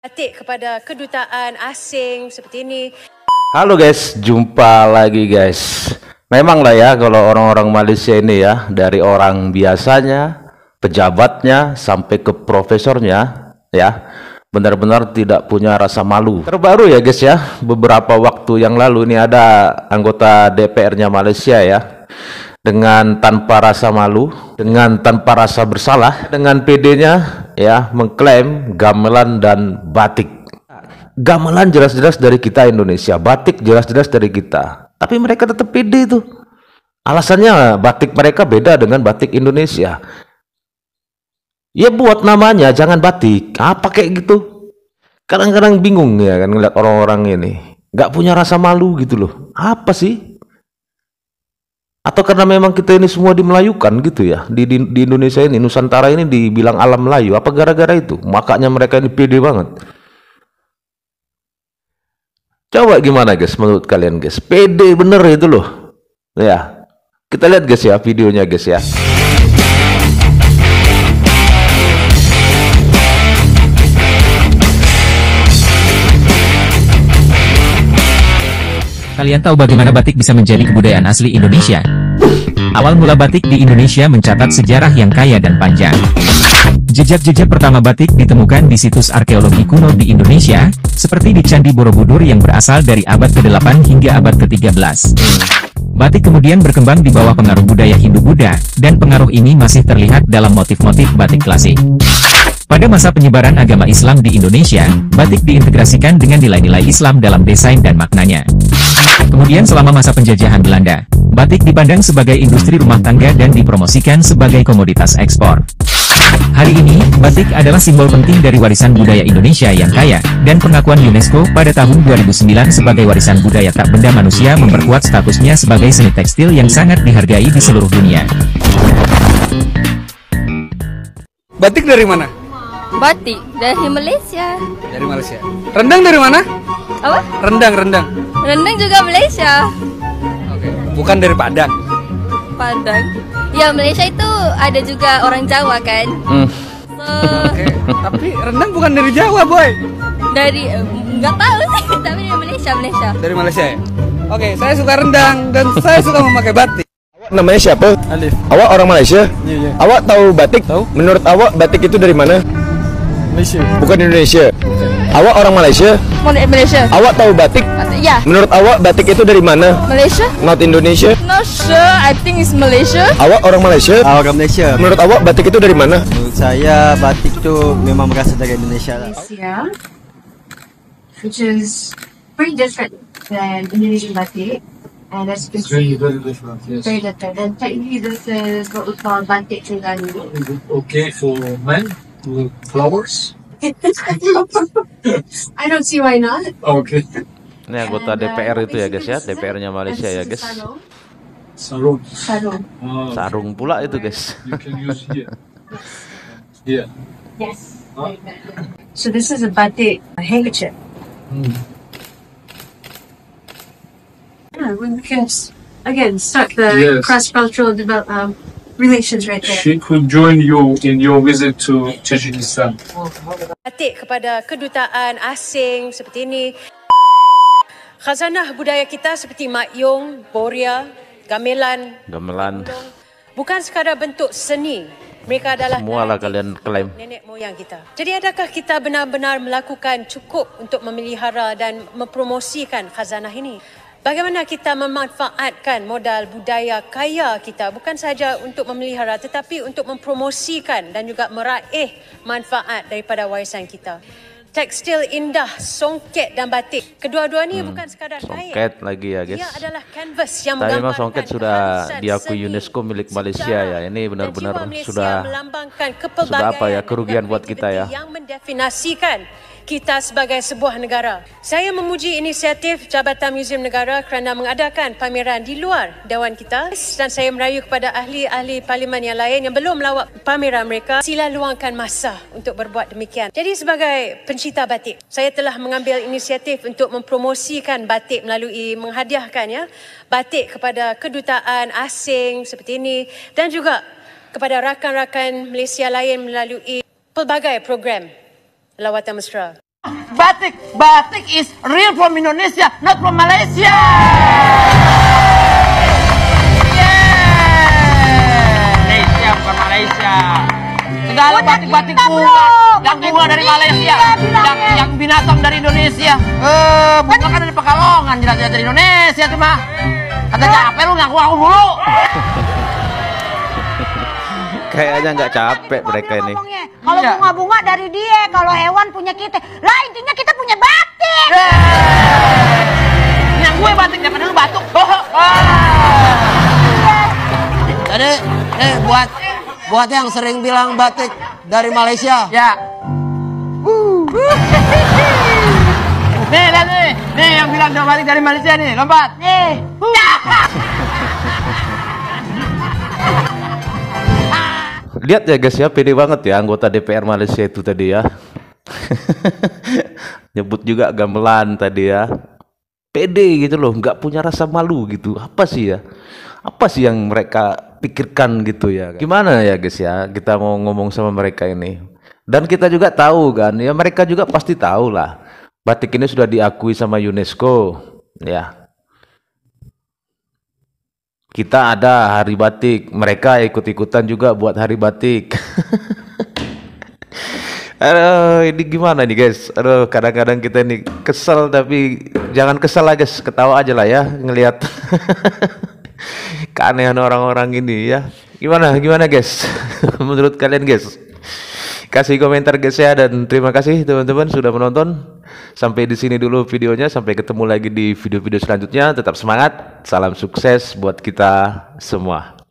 Batik kepada kedutaan asing seperti ini. Halo guys, jumpa lagi guys. Memang lah ya, kalau orang-orang Malaysia ini ya, dari orang biasanya, pejabatnya, sampai ke profesornya ya, benar-benar tidak punya rasa malu. Terbaru ya guys ya, beberapa waktu yang lalu ini ada anggota DPR-nya Malaysia ya, dengan tanpa rasa malu, dengan tanpa rasa bersalah, dengan PD-nya ya mengklaim gamelan dan batik. Gamelan jelas-jelas dari kita Indonesia, batik jelas-jelas dari kita, tapi mereka tetap pede itu. Alasannya batik mereka beda dengan batik Indonesia. Ya buat namanya jangan batik, apa kayak gitu. Kadang-kadang bingung ya kan ngeliat orang-orang ini nggak punya rasa malu gitu loh. Apa sih? Atau karena memang kita ini semua dimelayukan gitu ya, di Indonesia ini, Nusantara ini dibilang alam Melayu, apa gara-gara itu makanya mereka ini pede banget? Coba gimana guys menurut kalian guys, pede bener itu loh ya. Kita lihat guys ya videonya guys ya. Kalian tahu bagaimana batik bisa menjadi kebudayaan asli Indonesia? Awal mula batik di Indonesia mencatat sejarah yang kaya dan panjang. Jejak-jejak pertama batik ditemukan di situs arkeologi kuno di Indonesia, seperti di Candi Borobudur yang berasal dari abad ke-8 hingga abad ke-13. Batik kemudian berkembang di bawah pengaruh budaya Hindu-Buddha, dan pengaruh ini masih terlihat dalam motif-motif batik klasik. Pada masa penyebaran agama Islam di Indonesia, batik diintegrasikan dengan nilai-nilai Islam dalam desain dan maknanya. Kemudian selama masa penjajahan Belanda, batik dipandang sebagai industri rumah tangga dan dipromosikan sebagai komoditas ekspor. Hari ini, batik adalah simbol penting dari warisan budaya Indonesia yang kaya, dan pengakuan UNESCO pada tahun 2009 sebagai warisan budaya tak benda manusia memperkuat statusnya sebagai seni tekstil yang sangat dihargai di seluruh dunia. Batik dari mana? Batik dari Malaysia. Dari Malaysia. Rendang dari mana? Apa? Rendang. Rendang juga Malaysia. Oke. Bukan dari Padang. Padang. Ya, Malaysia itu ada juga orang Jawa kan. So, Oke. Tapi rendang bukan dari Jawa, boy. dari nggak tahu sih, tapi dari Malaysia. Dari Malaysia ya. Oke, saya suka rendang dan saya suka memakai batik. Namanya siapa? Alif. Awak orang Malaysia? Iya. Awak tahu batik? Tahu. Menurut awak batik itu dari mana? Malaysia. Bukan Indonesia. Awak orang Malaysia? Malaysia. Awak tahu batik? Ya, Menurut awak batik itu dari mana? Malaysia. Not Indonesia. Not sure. I think it's Malaysia. Awak orang Malaysia? Orang Malaysia. Menurut awak batik itu dari mana? Menurut saya batik tu memang berasal dari Indonesia lah. Malaysia, which is very different than Indonesian batik, and as you can see, very different. And technically, this is what we call batik Terengganu. Okay for men with flowers? I don't see why not. Okay. Ini anggota DPR itu ya guys ya, DPR-nya Malaysia ya guys. Sarung. Sarung. Sarung pula itu guys. You can use here. Here. Yes. So this is a batik handkerchief. Yeah, we can again start the Yes. cross-cultural relations right there. She could join you in your visit to Tajikistan. Batik kepada kedutaan asing seperti ini. Khazanah budaya kita seperti makyong, boria, gamelan, bukan sekadar bentuk seni. Mereka adalah Semualah kalian klaim. nenek moyang kita. Jadi adakah kita benar-benar melakukan cukup untuk memelihara dan mempromosikan khazanah ini? Bagaimana kita memanfaatkan modal budaya kaya kita bukan sahaja untuk memelihara tetapi untuk mempromosikan dan juga meraih manfaat daripada warisan kita. Tekstil indah, songket dan batik. Kedua-dua ni bukan sekadar kain. Songket lagi ya guys. Ia adalah kanvas yang Tapi memang menggambarkan songket sudah keharusan diakui seni, UNESCO milik Malaysia sejarah, ya. Ini benar-benar dan jiwa Malaysia sudah melambangkan apa ya, kepelbagaian kerugian dan buat kita ya. kreativiti yang mendefinisikan kita sebagai sebuah negara. Saya memuji inisiatif Jabatan Muzium Negara kerana mengadakan pameran di luar Dewan kita, dan saya merayu kepada ahli-ahli parlimen yang lain yang belum melawat pameran mereka, sila luangkan masa untuk berbuat demikian. Jadi sebagai pencipta batik, saya telah mengambil inisiatif untuk mempromosikan batik melalui menghadiahkan batik kepada kedutaan asing seperti ini dan juga kepada rakan-rakan Malaysia lain melalui pelbagai program lawatan mesra. Batik is real from Indonesia, not from Malaysia. Malaysia bukan Malaysia. Segala batik-batik yang bunga dari Malaysia, yang binatang dari Indonesia. Bunga kan dari Pekalongan, jelas-jelas dari Indonesia tuh mah. Katanya apa lu ngaku-ngaku dulu? Kayaknya nggak capek mereka ini. Kalau bunga-bunga dari dia, kalau hewan punya kita. Lah intinya kita punya batik. Yang gue batik daripada lu batuk. Tadi buat yang sering bilang batik dari Malaysia. Ya. Nih yang bilang batik dari Malaysia nih, lompat. Nih. Lihat ya guys ya, pede banget ya anggota DPR Malaysia itu tadi ya. Nyebut juga gamelan tadi ya. Pede gitu loh, nggak punya rasa malu gitu. Apa sih ya? Apa sih yang mereka pikirkan gitu ya? Gimana ya guys ya, kita mau ngomong sama mereka ini. Dan kita juga tahu kan, ya mereka juga pasti tahu lah. Batik ini sudah diakui sama UNESCO, ya. Kita ada hari batik, mereka ikut-ikutan juga buat hari batik. Aduh, ini gimana nih guys? Aduh, kadang-kadang kita ini kesel, tapi jangan kesel lah guys, ketawa aja lah ya ngelihat keanehan orang-orang ini ya. Gimana guys? Menurut kalian guys? Kasih komentar guys ya, dan terima kasih teman-teman sudah menonton. Sampai di sini dulu videonya, sampai ketemu lagi di video-video selanjutnya. Tetap semangat, salam sukses buat kita semua.